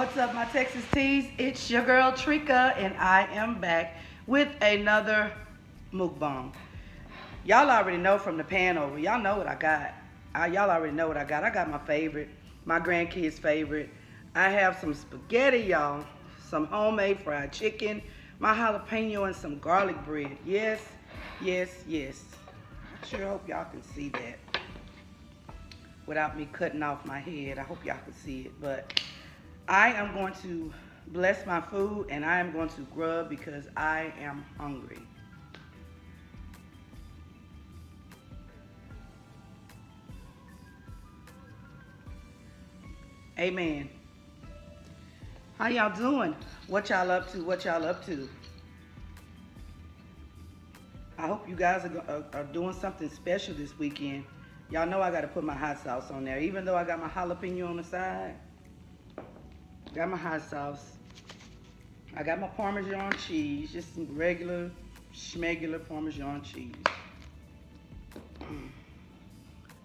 What's up, my Texas Tees? It's your girl Treka, and I am back with another mukbang. Y'all already know from the pan over. Y'all know what I got. Y'all already know what I got. I got my favorite, my grandkids' favorite. I have some spaghetti, y'all. Some homemade fried chicken, my jalapeno, and some garlic bread. Yes, yes, yes. I sure hope y'all can see that without me cutting off my head. I hope y'all can see it, but I am going to bless my food and I am going to grub because I am hungry. Amen. How y'all doing? What y'all up to? What y'all up to? I hope you guys are doing something special this weekend. Y'all know I got to put my hot sauce on there. Even though I got my jalapeno on the side, got my hot sauce. I got my Parmesan cheese, just some regular, schmegular Parmesan cheese.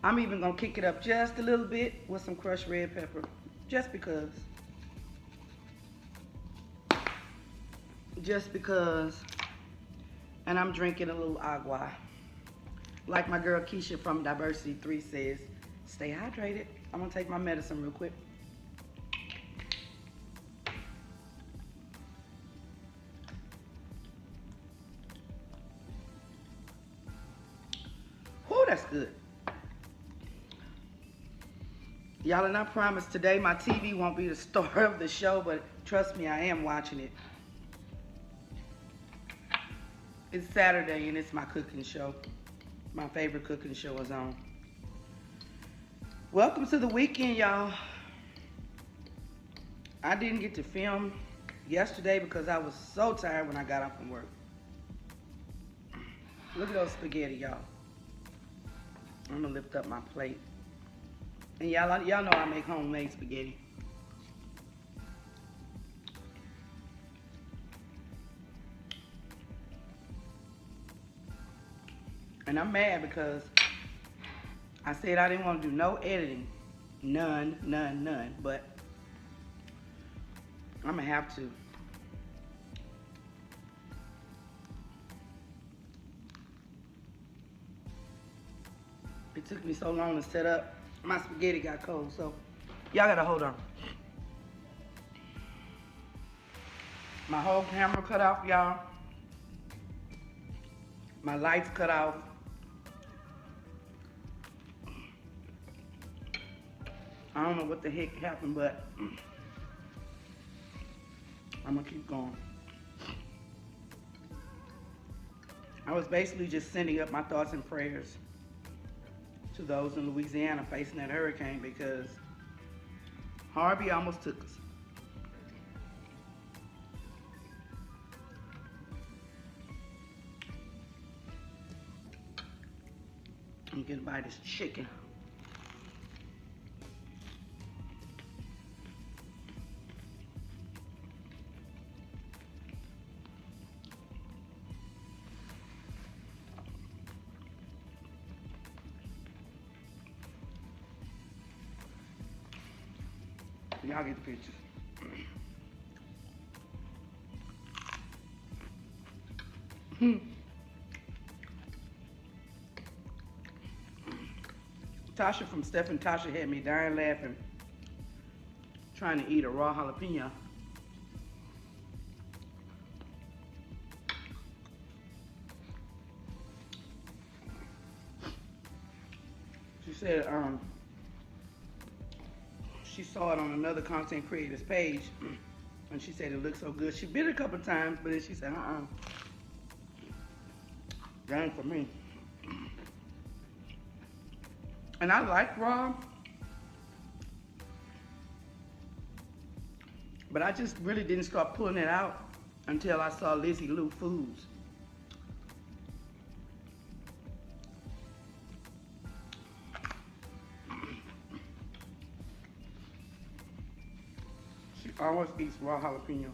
I'm even gonna kick it up just a little bit with some crushed red pepper, just because. Just because. And I'm drinking a little agua. Like my girl Keisha from Diversity 3 says, stay hydrated. I'm gonna take my medicine real quick. Whew, that's good. Y'all, and I promise today my TV won't be the star of the show, but trust me, I am watching it. It's Saturday and it's my cooking show. My favorite cooking show is on. Welcome to the weekend, y'all. I didn't get to film yesterday because I was so tired when I got off from work. Look at those spaghetti, y'all. I'm gonna lift up my plate. And y'all know I make homemade spaghetti. And I'm mad because I said I didn't want to do no editing. None. But I'm gonna have to. It took me so long to set up. My spaghetti got cold, so y'all gotta hold on. My whole camera cut off, y'all. My lights cut off. I don't know what the heck happened, but I'm gonna keep going. I was basically just sending up my thoughts and prayers to those in Louisiana facing that hurricane because Harvey almost took us. I'm gonna buy this chicken. Y'all get the picture. Tasha from Steph and Tasha had me dying laughing, trying to eat a raw jalapeno. She said, she saw it on another content creator's page, and she said it looked so good. She bit it a couple times, but then she said, that ain't for me. And I like raw, but I just really didn't start pulling it out until I saw Lizzie Lou Foods. She always eats raw jalapenos.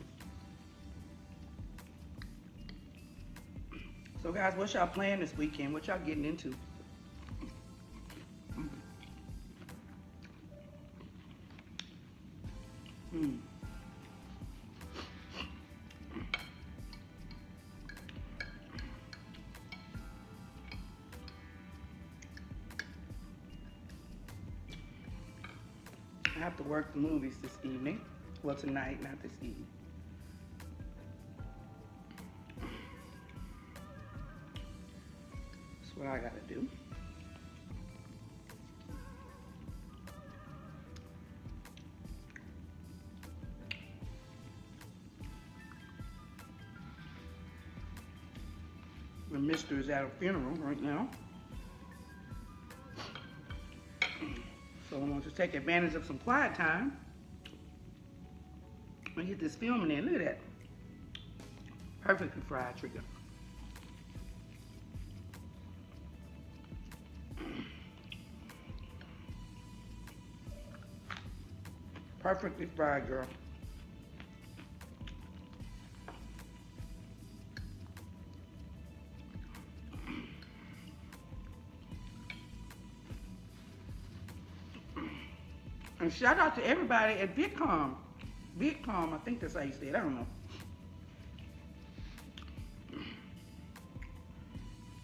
So guys, what's y'all playing this weekend? What y'all getting into? have to work the movies this evening. Well, tonight, not this evening. That's what I gotta do. The mister is at a funeral right now. So I want to take advantage of some quiet time and get this filming in. Look at that. Perfectly fried chicken. Perfectly fried, girl. And shout out to everybody at VidCom. VidCom, I think that's how you say it. I don't know.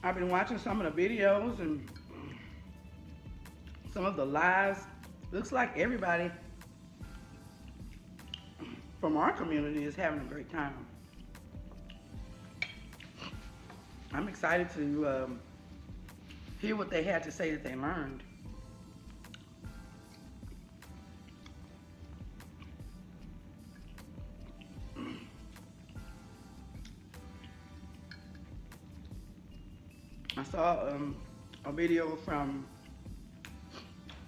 I've been watching some of the videos and some of the lives. Looks like everybody from our community is having a great time. I'm excited to hear what they had to say that they learned. I saw a video from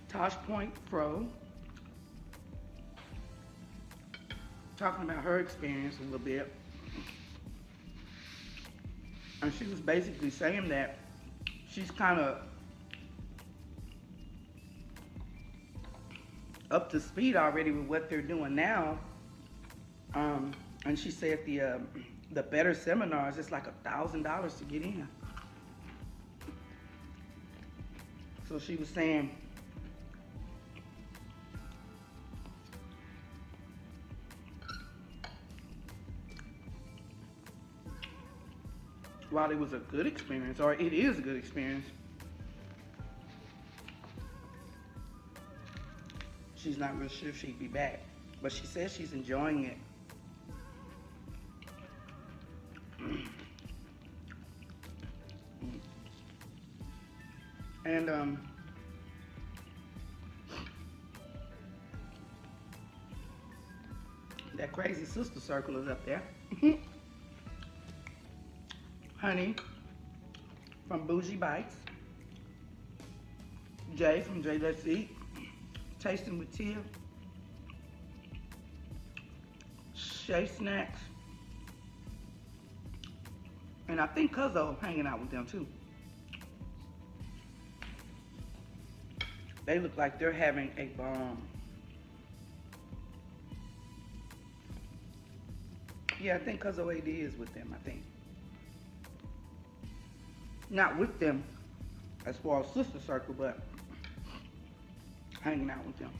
Tosh Point Pro talking about her experience a little bit. And she was basically saying that she's kind of up to speed already with what they're doing now. And she said the better seminars, it's like $1,000 to get in. So she was saying while it was a good experience, or it is a good experience, she's not real sure if she'd be back. But she says she's enjoying it. And that crazy sister circle is up there. Honey from Bougie Bites, Jay from Jay Let's Eat, Tasting with Tia, Shay Snacks, and I think Cuzzo hanging out with them too. They look like they're having a bomb. Yeah, I think Cuzzo AD is with them, I think. Not with them as far as sister circle, but hanging out with them.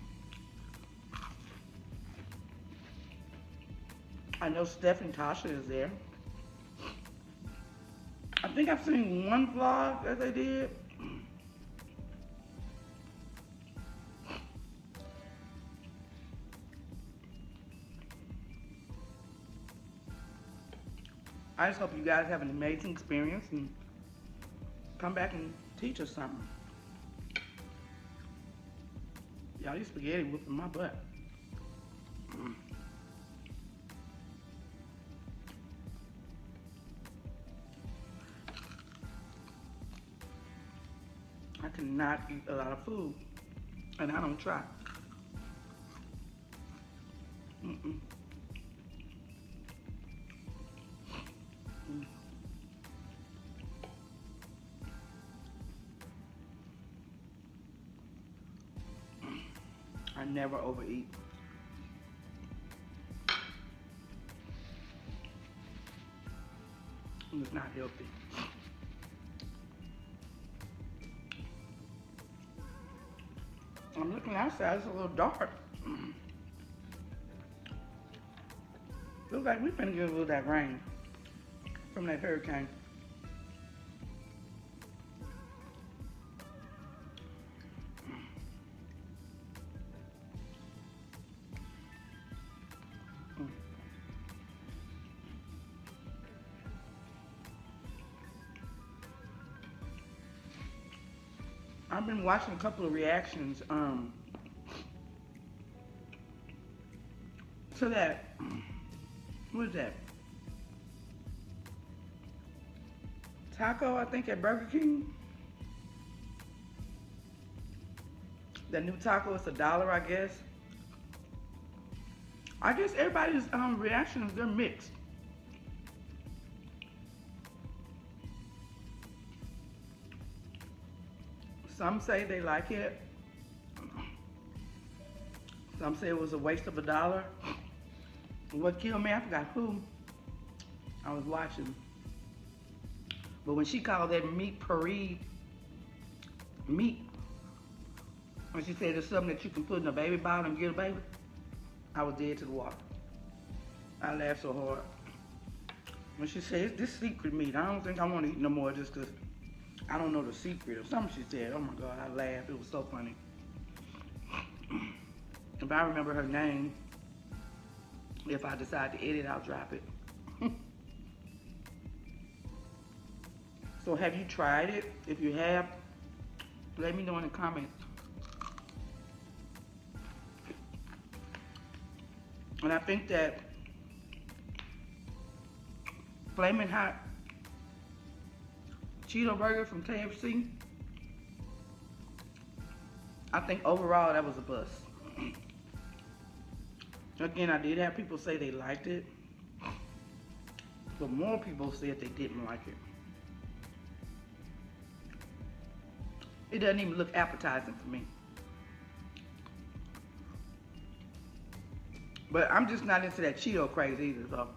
I know Steph and Tasha is there. I think I've seen one vlog that they did. I just hope you guys have an amazing experience and come back and teach us something. Y'all, these spaghetti whooping my butt. I cannot eat a lot of food, and I don't try. I never overeat. It's not healthy. I'm looking outside, it's a little dark. Looks like we finna get a little of that rain from that hurricane. I've been watching a couple of reactions to that. What is that? Taco, I think, at Burger King. The new taco is $1, I guess. I guess everybody's reactions, they're mixed. Some say they like it. Some say it was a waste of $1. What killed me, I forgot who I was watching. But when she called that meat puree meat, when she said it's something that you can put in a baby bottle and give a baby, I was dead to the water. I laughed so hard. When she said, it's this secret meat, I don't think I want to eat no more just because I don't know the secret or something she said. Oh my God, I laughed. It was so funny. If I remember her name, if I decide to edit, I'll drop it. So have you tried it? If you have, let me know in the comments. And I think that Flamin' Hot Cheeto Burger from KFC, I think overall that was a bust. Again, I did have people say they liked it, but more people said they didn't like it. It doesn't even look appetizing for me. But I'm just not into that Cheeto craze either, so.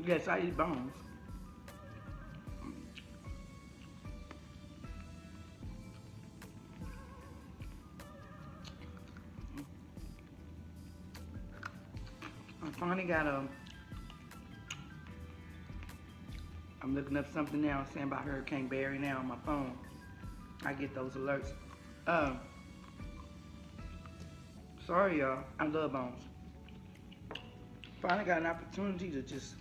Yes, I eat bones. I finally got I'm looking up something now saying about Hurricane Barry now on my phone. I get those alerts. Sorry y'all, I love bones. Finally got an opportunity to just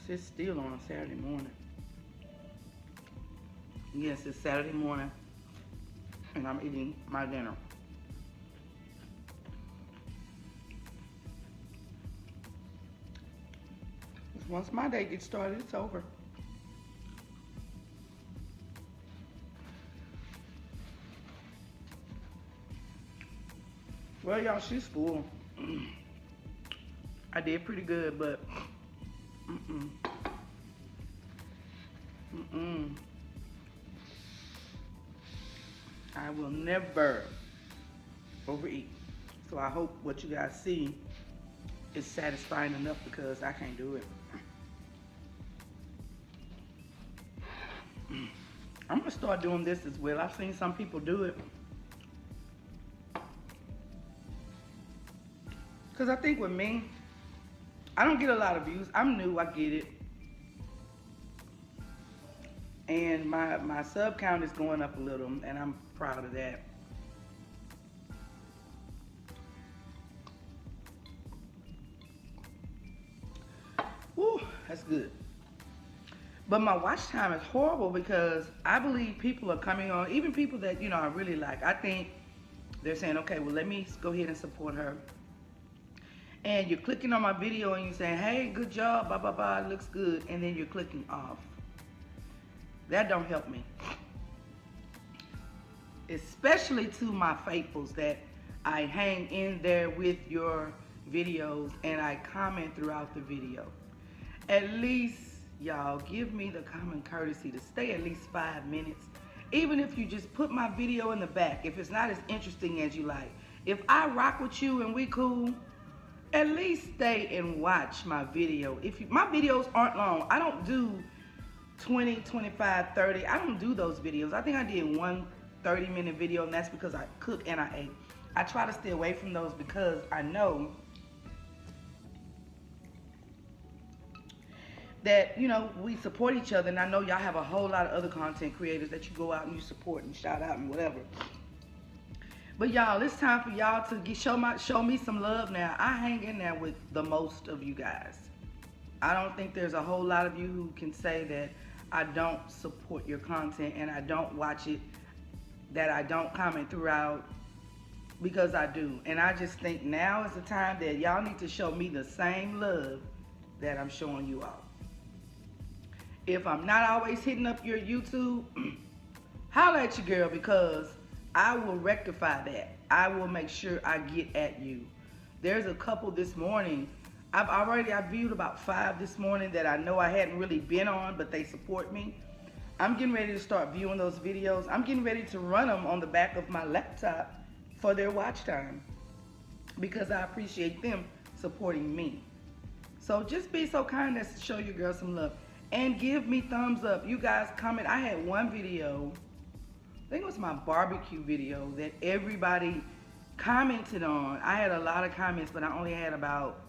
sit still on a Saturday morning. Yes, it's Saturday morning and I'm eating my dinner. Once my day gets started, it's over. Well, y'all, she's full. I did pretty good, but I will never overeat. So I hope what you guys see is satisfying enough because I can't do it. I'm gonna start doing this as well. I've seen some people do it. Because I think with me, I don't get a lot of views. I'm new, I get it. And my sub count is going up a little, and I'm proud of that. Woo, that's good. But my watch time is horrible because I believe people are coming on, even people that, you know, I really like. I think they're saying, okay, well, let me go ahead and support her. And you're clicking on my video and you're saying, hey, good job, blah, blah, blah, it looks good. And then you're clicking off. That don't help me. Especially to my faithfuls that I hang in there with your videos and I comment throughout the video. At least, y'all, give me the common courtesy to stay at least 5 minutes. Even if you just put my video in the back, if it's not as interesting as you like. If I rock with you and we cool, at least stay and watch my video. My videos aren't long. I don't do 20, 25, 30. I don't do those videos. I think I did one 30-minute video, and that's because I cooked and I ate. I try to stay away from those because I know that, you know, we support each other, and I know y'all have a whole lot of other content creators that you go out and you support and shout out and whatever. But y'all, it's time for y'all to show me some love now. I hang in there with the most of you guys. I don't think there's a whole lot of you who can say that I don't support your content and I don't watch it, that I don't comment throughout, because I do. And I just think now is the time that y'all need to show me the same love that I'm showing you all. If I'm not always hitting up your YouTube, holla at your girl, because I will rectify that. I will make sure I get at you. There's a couple this morning. I viewed about 5 this morning that I know I hadn't really been on, but they support me. I'm getting ready to start viewing those videos. I'm getting ready to run them on the back of my laptop for their watch time, because I appreciate them supporting me. So just be so kind as to show your girl some love and give me thumbs up. You guys comment. I had one video, I think it was my barbecue video, that everybody commented on. I had a lot of comments, but I only had about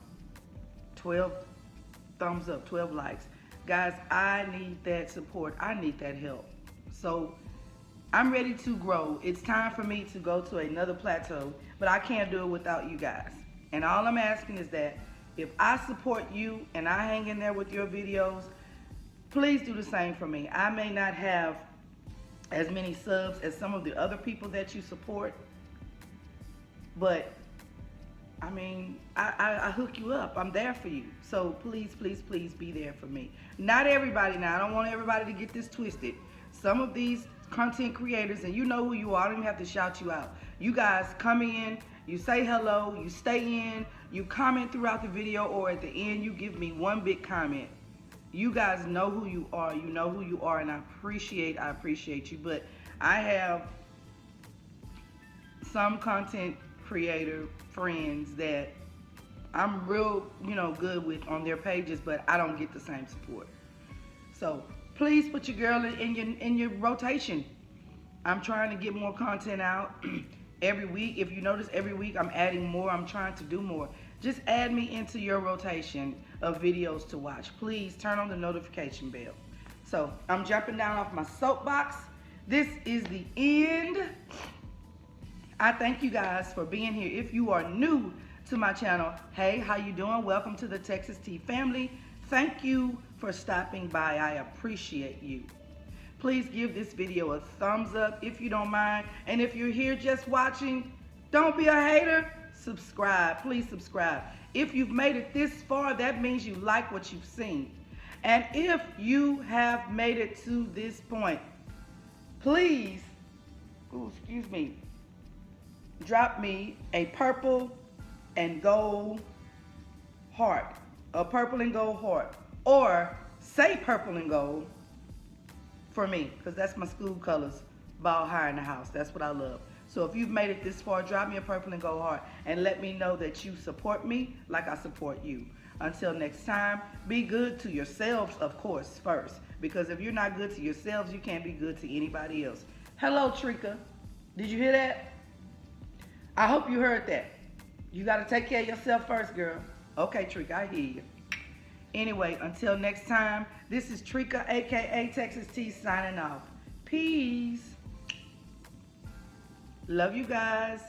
12 thumbs up, 12 likes. Guys, I need that support. I need that help. So I'm ready to grow. It's time for me to go to another plateau, but I can't do it without you guys. And all I'm asking is that if I support you and I hang in there with your videos, please do the same for me. I may not have as many subs as some of the other people that you support, but I mean, I hook you up. I'm there for you. So please, please, please be there for me. Not everybody now. I don't want everybody to get this twisted. Some of these content creators, and you know who you are, I don't even have to shout you out. You guys come in, you say hello, you stay in, you comment throughout the video, or at the end you give me one big comment. You guys know who you are. You know who you are, and I appreciate you. But I have some content creator friends that I'm real, good with on their pages, but I don't get the same support. So please put your girl in your rotation. I'm trying to get more content out every week. If you notice, every week I'm adding more. I'm trying to do more. Just add me into your rotation of videos to watch. Please turn on the notification bell. So I'm jumping down off my soapbox. This is the end. I thank you guys for being here. If you are new to my channel, hey, how you doing? Welcome to the Texas Tea family. Thank you for stopping by. I appreciate you. Please give this video a thumbs up if you don't mind. And if you're here just watching, don't be a hater. Subscribe. Please subscribe. If you've made it this far, that means you like what you've seen. And if you have made it to this point, please, drop me a purple and gold heart. A purple and gold heart. Or say purple and gold for me, because that's my school colors, ball high in the house. That's what I love. So if you've made it this far, drop me a purple and gold heart and let me know that you support me like I support you. Until next time, be good to yourselves, of course, first. Because if you're not good to yourselves, you can't be good to anybody else. Hello, Treka. Did you hear that? I hope you heard that. You got to take care of yourself first, girl. Okay, Treka, I hear you. Anyway, until next time, this is Treka, a.k.a. Texas Tea, signing off. Peace. Love you guys.